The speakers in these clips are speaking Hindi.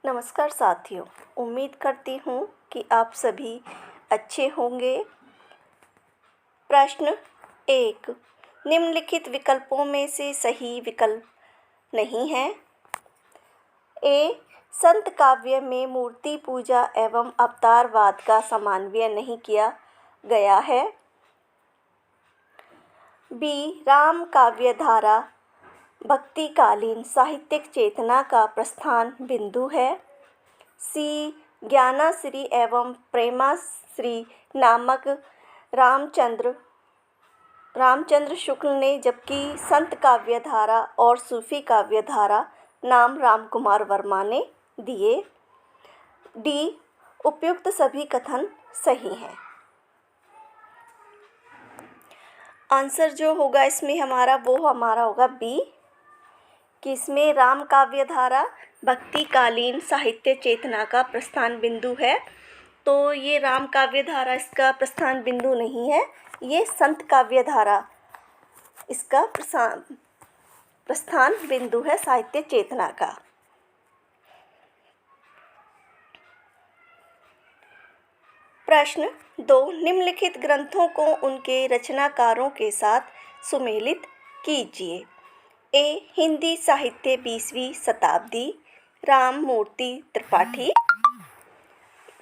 नमस्कार साथियों, उम्मीद करती हूँ कि आप सभी अच्छे होंगे। प्रश्न 1, निम्नलिखित विकल्पों में से सही विकल्प नहीं है। ए, संत काव्य में मूर्ति पूजा एवं अवतारवाद का समन्वय नहीं किया गया है। बी, राम काव्य धारा भक्तिकालीन साहित्यिक चेतना का प्रस्थान बिंदु है। सी, ज्ञानाश्री एवं प्रेमाश्री नामक रामचंद्र शुक्ल ने, जबकि संत काव्य धारा और सूफी काव्य धारा नाम रामकुमार वर्मा ने दिए। डी, उपयुक्त सभी कथन सही हैं। आंसर जो होगा इसमें हमारा होगा बी, कि इसमें राम काव्य धारा भक्तिकालीन साहित्य चेतना का प्रस्थान बिंदु है। तो ये राम काव्य धारा इसका प्रस्थान बिंदु नहीं है, ये संत काव्य धारा इसका प्रस्थान बिंदु है साहित्य चेतना का। प्रश्न 2, निम्नलिखित ग्रंथों को उनके रचनाकारों के साथ सुमेलित कीजिए। ए, हिंदी साहित्य 20वीं शताब्दी राममूर्ति त्रिपाठी।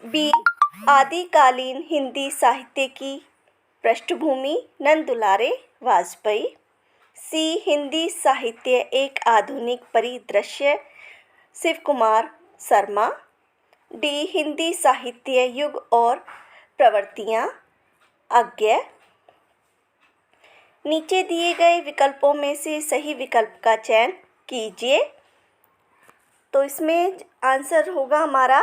बी, आदिकालीन हिंदी साहित्य की पृष्ठभूमि नंदुलारे वाजपेयी। सी, हिंदी साहित्य एक आधुनिक परिदृश्य शिव कुमार शर्मा। डी, हिंदी साहित्य युग और प्रवृत्तियाँ अज्ञेय। नीचे दिए गए विकल्पों में से सही विकल्प का चयन कीजिए। तो इसमें आंसर होगा हमारा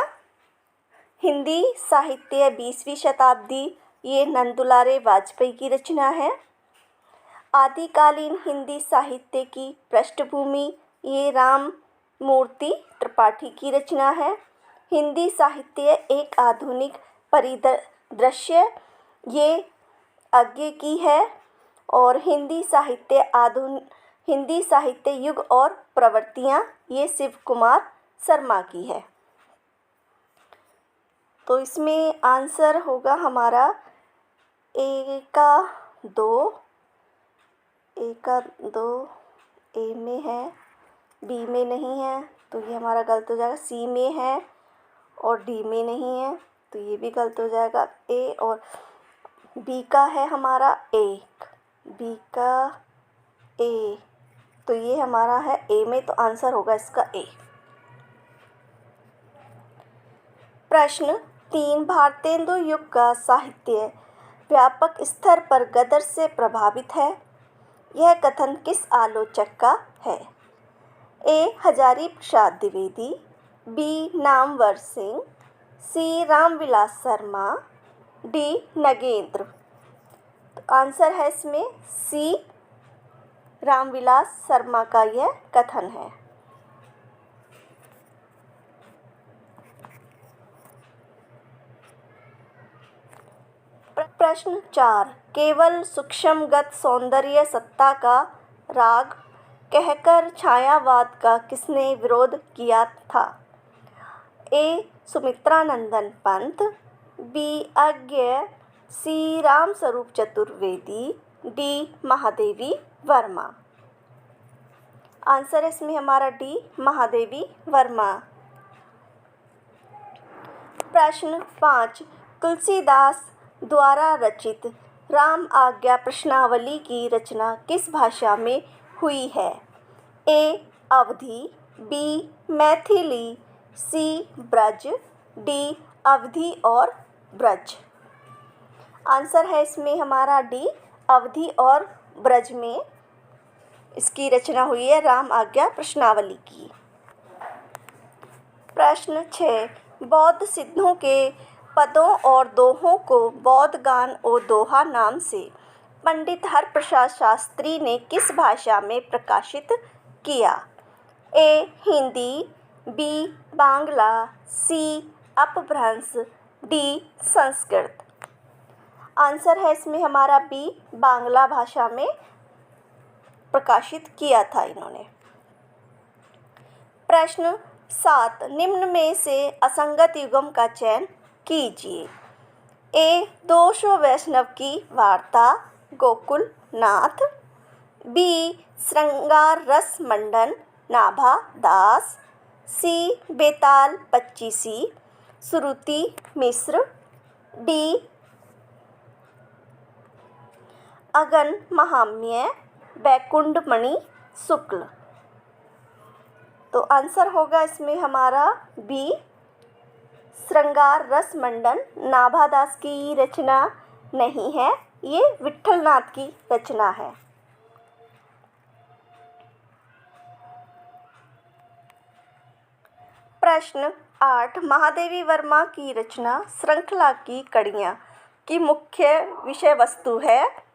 हिंदी साहित्य 20वीं शताब्दी, ये नंदुलारे वाजपेयी की रचना है। आदिकालीन हिंदी साहित्य की पृष्ठभूमि, ये राममूर्ति त्रिपाठी की रचना है। हिंदी साहित्य एक आधुनिक परिदृश्य, ये अज्ञेय की है। और हिंदी साहित्य युग और प्रवृत्तियाँ, ये शिव कुमार शर्मा की है। तो इसमें आंसर होगा हमारा ए का दो, ए में है, बी में नहीं है, तो ये हमारा गलत हो जाएगा। सी में है और डी में नहीं है, तो ये भी गलत हो जाएगा। ए और बी का है हमारा बी का ए, तो ये हमारा है ए में, तो आंसर होगा इसका ए। प्रश्न 3, भारतेंदु युग का साहित्य व्यापक स्तर पर गदर से प्रभावित है। यह कथन किस आलोचक का है? ए, हजारी प्रसाद द्विवेदी। बी, नामवर सिंह। सी, रामविलास शर्मा। डी, नगेंद्र। तो आंसर है इसमें सी, रामविलास शर्मा का यह कथन है। प्रश्न 4, केवल सूक्ष्मगत सौंदर्य सत्ता का राग कहकर छायावाद का किसने विरोध किया था? ए, सुमित्रानंदन पंत। बी, अज्ञेय। सी, रामस्वरूप चतुर्वेदी। डी, महादेवी वर्मा। आंसर इसमें हमारा डी, महादेवी वर्मा। प्रश्न 5, तुलसीदास द्वारा रचित राम आज्ञा प्रश्नावली की रचना किस भाषा में हुई है? ए, अवधी। बी, मैथिली। सी, ब्रज। डी, अवधी और ब्रज। आंसर है इसमें हमारा डी, अवधी और ब्रज में इसकी रचना हुई है राम आज्ञा प्रश्नावली की। प्रश्न 6, बौद्ध सिद्धों के पदों और दोहों को बौद्ध गान और दोहा नाम से पंडित हरप्रसाद शास्त्री ने किस भाषा में प्रकाशित किया? ए, हिंदी। बी, बांग्ला। सी, अपभ्रंश। डी, संस्कृत। आंसर है इसमें हमारा बी, बांग्ला भाषा में प्रकाशित किया था इन्होंने। प्रश्न 7 निम्न में से असंगत युग्म का चयन कीजिए। ए 200 वैष्णव की वार्ता गोकुल नाथ। बी श्रृंगार रस मंडन नाभा दास। सी बेताल पच्चीसी श्रुति मिश्र। डी अगन महाम्य बैकुंठमणि शुक्ल। तो आंसर होगा इसमें हमारा बी श्रृंगार रस मंडन नाभादास की रचना नहीं है, ये विट्ठलनाथ की रचना है। प्रश्न 8 महादेवी वर्मा की रचना श्रृंखला की कड़ियाँ की मुख्य विषय वस्तु है।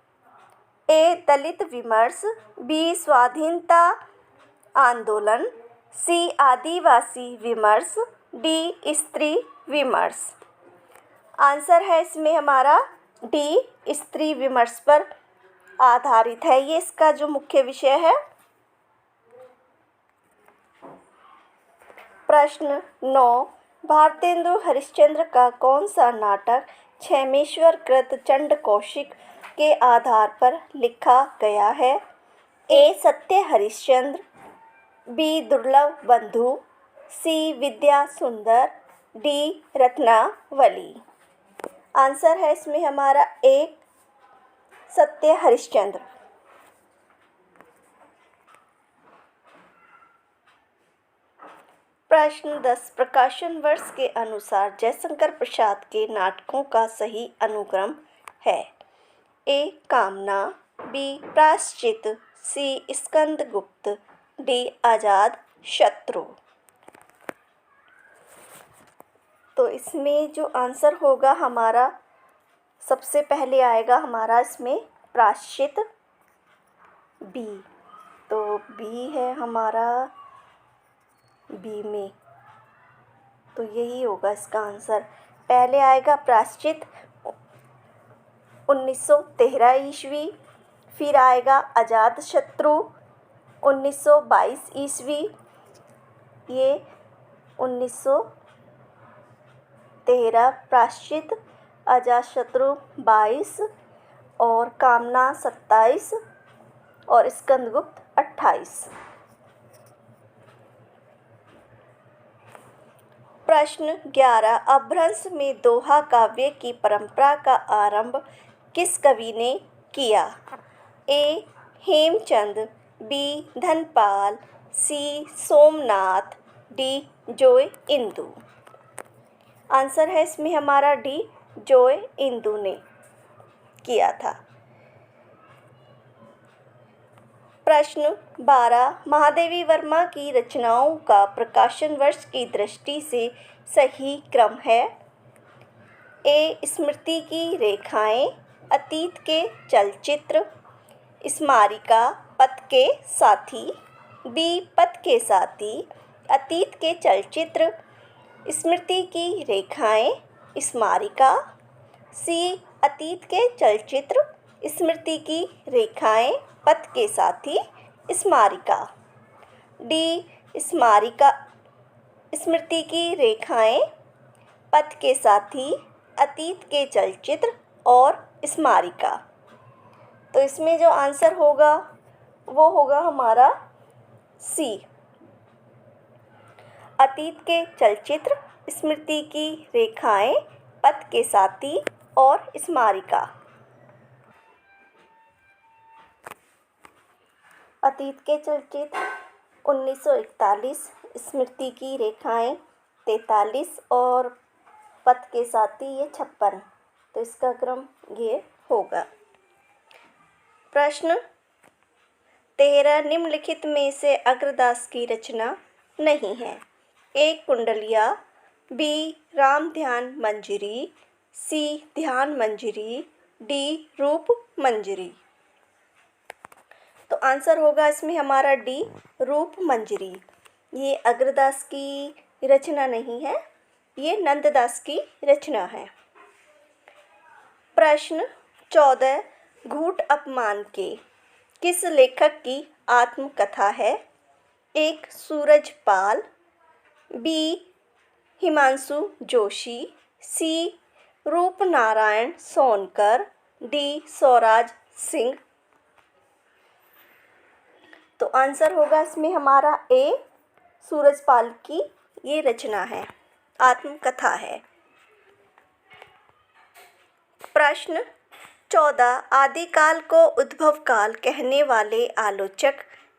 ए दलित विमर्श। बी स्वाधीनता आंदोलन। सी आदिवासी विमर्श। डी स्त्री विमर्श। आंसर है इसमें हमारा डी स्त्री विमर्श पर आधारित है, ये इसका जो मुख्य विषय है। प्रश्न 9 भारतेंदु हरिश्चंद्र का कौन सा नाटक क्षेमेश्वर कृत चंड कौशिक के आधार पर लिखा गया है। ए सत्य हरिश्चंद्र। बी दुर्लभ बंधु। सी विद्या सुंदर। डी रत्नावली। आंसर है इसमें हमारा ए सत्य हरिश्चंद्र। प्रश्न 10 प्रकाशन वर्ष के अनुसार जयशंकर प्रसाद के नाटकों का सही अनुक्रम है। ए कामना। बी प्रायश्चित। सी स्कंदगुप्त। डी आजाद शत्रु। तो इसमें जो आंसर होगा हमारा सबसे पहले आएगा हमारा इसमें प्रायश्चित बी। तो बी है हमारा बी में, तो यही होगा इसका आंसर। पहले आएगा प्रायश्चित 1913 ईस्वी। फिर आएगा अजात शत्रु 1922 ईस्वी। ये 1913 प्रायश्चित, अजातशत्रु 22 और कामना 27 और स्कंदगुप्त 28। प्रश्न 11 अपभ्रंश में दोहा काव्य की परंपरा का आरंभ किस कवि ने किया। ए हेमचंद। बी धनपाल। सी सोमनाथ। डी जोय इंदु। आंसर है इसमें हमारा डी जोय इंदु ने किया था। प्रश्न 12 महादेवी वर्मा की रचनाओं का प्रकाशन वर्ष की दृष्टि से सही क्रम है। ए स्मृति की रेखाएं, अतीत के चलचित्र, स्मारिका, पथ के साथी। बी पथ के साथी, अतीत के चलचित्र, स्मृति की रेखाएं, स्मारिका। सी अतीत के चलचित्र, स्मृति की रेखाएं, पथ के साथी, स्मारिका। डी स्मारिका, स्मृति की रेखाएं, पथ के साथी, अतीत के चलचित्र और स्मारिका। तो इसमें जो आंसर होगा वो होगा हमारा सी अतीत के चलचित्र, स्मृति की रेखाएं, पथ के साथी और स्मारिका। अतीत के चलचित्र 1941, स्मृति की रेखाएं 43 और पथ के साथी ये 56। तो इसका क्रम ये होगा। प्रश्न 13 निम्नलिखित में से अग्रदास की रचना नहीं है। ए कुंडलिया। बी राम ध्यान मंजरी। सी ध्यान मंजरी। डी रूप मंजरी। तो आंसर होगा इसमें हमारा डी रूप मंजरी। ये अग्रदास की रचना नहीं है, ये नंददास की रचना है। प्रश्न 14 घूट अपमान के किस लेखक की आत्मकथा है। एक सूरजपाल। बी हिमांशु जोशी, सी रूपनारायण सोनकर, डी स्वराज सिंह। तो आंसर होगा इसमें हमारा ए, सूरजपाल की ये रचना है, आत्मकथा है। प्रश्न 14, आदिकाल को उद्भव काल कहने वाले आलोचक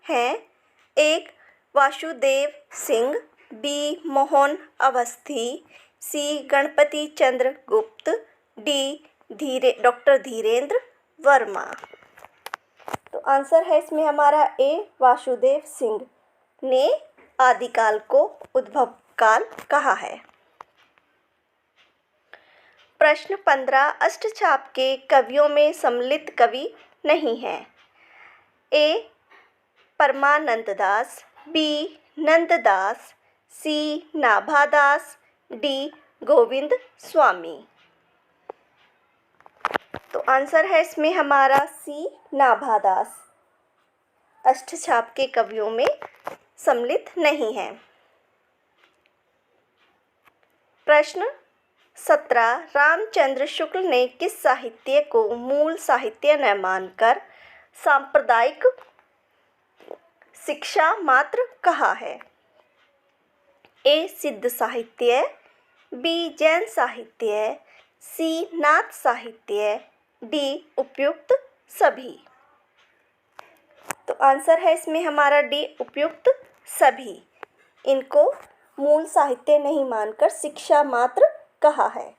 हैं। एक वासुदेव सिंह, बी मोहन अवस्थी, सी गणपति चंद्र गुप्त, डी डॉक्टर धीरेन्द्र वर्मा। तो आंसर है इसमें हमारा ए, वासुदेव सिंह ने आदिकाल को उद्भव काल कहा है। प्रश्न 15, अष्टचाप के कवियों में सम्मिलित कवि नहीं है। ए परमानंद दास, बी नंददास, सी नाभादास, डी गोविंद स्वामी। तो आंसर है इसमें हमारा सी नाभादास अष्टचाप के कवियों में सम्मिलित नहीं है। प्रश्न 17, रामचंद्र शुक्ल ने किस साहित्य को मूल साहित्य न मानकर सांप्रदायिक शिक्षा मात्र कहा है। ए सिद्ध साहित्य, बी जैन साहित्य, सी नाथ साहित्य, डी उपयुक्त सभी। तो आंसर है इसमें हमारा डी उपयुक्त सभी। इनको मूल साहित्य नहीं मानकर शिक्षा मात्र कहा है।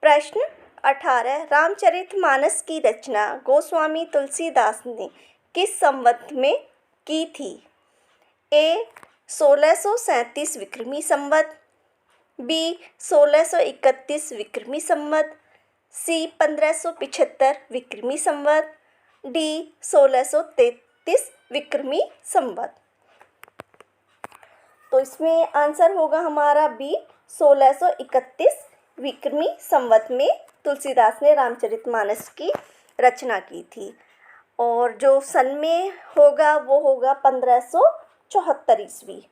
प्रश्न 18, रामचरितमानस की रचना गोस्वामी तुलसीदास ने किस संवत में की थी। ए 1637 विक्रमी संवत, बी 1631 विक्रमी संवत, सी 1575 विक्रमी संवत, डी 1633 विक्रमी संवत। तो इसमें आंसर होगा हमारा बी 1631 विक्रमी संवत में तुलसीदास ने रामचरितमानस की रचना की थी। और जो सन में होगा वो होगा 1574 ईस्वी,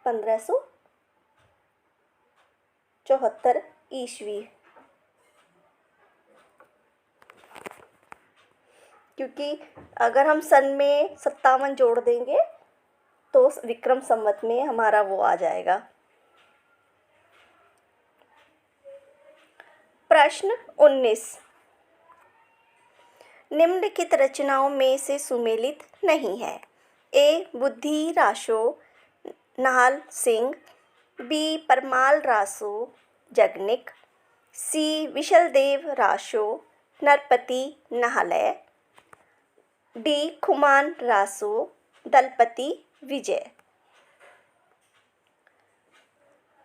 1574 ईस्वी। क्योंकि अगर हम सन में 57 जोड़ देंगे तो विक्रम संवत में हमारा वो आ जाएगा। प्रश्न 19, निम्नलिखित रचनाओं में से सुमेलित नहीं है। ए बुद्धि रासो नाहल सिंह, बी परमाल रासो जगनिक, सी विशलदेव रासो नरपति नाहलय, डी खुमान रासो दलपति विजय।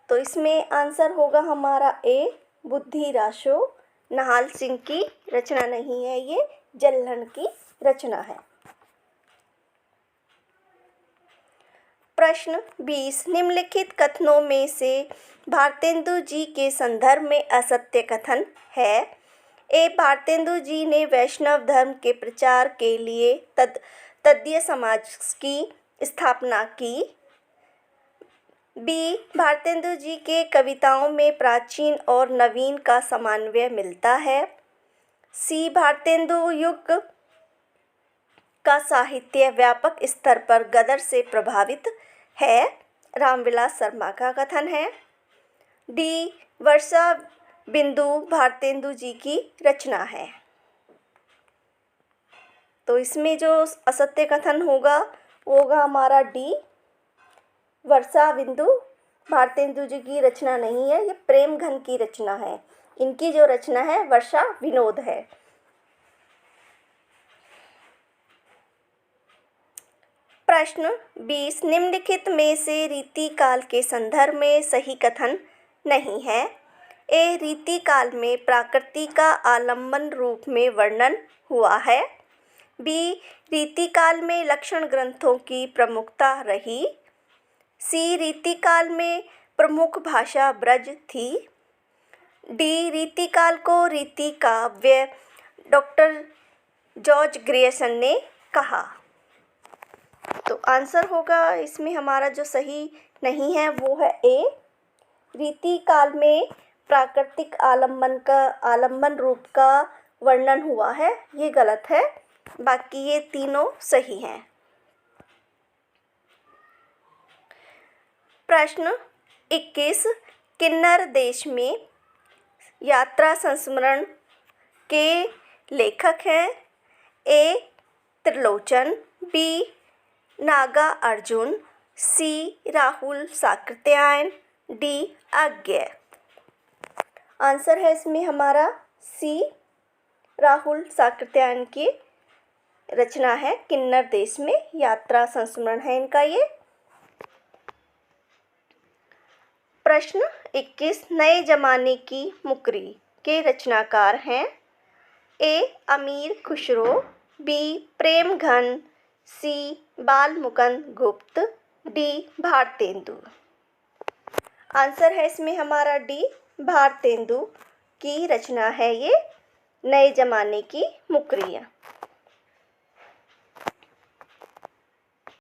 तो इसमें आंसर होगा हमारा ए, बुद्धि रासो नाहल सिंह की रचना नहीं है, ये जल्हन की रचना है। प्रश्न 20, निम्नलिखित कथनों में से भारतेंदु जी के संदर्भ में असत्य कथन है। ए भारतेंदु जी ने वैष्णव धर्म के प्रचार के लिए तदीय समाज की स्थापना की। बी भारतेंदु जी के कविताओं में प्राचीन और नवीन का समन्वय मिलता है। सी भारतेंदु युग का साहित्य व्यापक स्तर पर गदर से प्रभावित है, रामविलास शर्मा का कथन है। डी वर्षा बिंदु भारतेंदु जी की रचना है। तो इसमें जो असत्य कथन होगा वो होगा हमारा डी, वर्षा बिंदु भारतेंदु जी की रचना नहीं है, ये प्रेमघन की रचना है। इनकी जो रचना है वर्षा विनोद है। प्रश्न 20, निम्नलिखित में से रीतिकाल के संदर्भ में सही कथन नहीं है। ए रीतिकाल में प्रकृति का आलम्बन रूप में वर्णन हुआ है। बी रीतिकाल में लक्षण ग्रंथों की प्रमुखता रही। सी रीतिकाल में प्रमुख भाषा ब्रज थी। डी रीतिकाल को रीति काव्य डॉक्टर जॉर्ज ग्रियर्सन ने कहा। तो आंसर होगा इसमें हमारा जो सही नहीं है वो है ए, रीति काल में प्राकृतिक आलम्बन रूप का वर्णन हुआ है, ये गलत है। बाकी ये तीनों सही हैं। प्रश्न 21, किन्नर देश में यात्रा संस्मरण के लेखक हैं? ए त्रिलोचन, बी नागा अर्जुन, सी राहुल साकृत्यायन, डी अज्ञेय। आंसर है इसमें हमारा सी, राहुल साकृत्यायन की रचना है। किन्नर देश में यात्रा संस्मरण है इनका ये। प्रश्न 21, नए जमाने की मुकरी के रचनाकार हैं? ए अमीर खुसरो, बी प्रेमघन, सी बालमुकुंद गुप्त, डी भारतेंदु। आंसर है इसमें हमारा डी, भारतेंदु की रचना है ये नए जमाने की मुकरियाँ।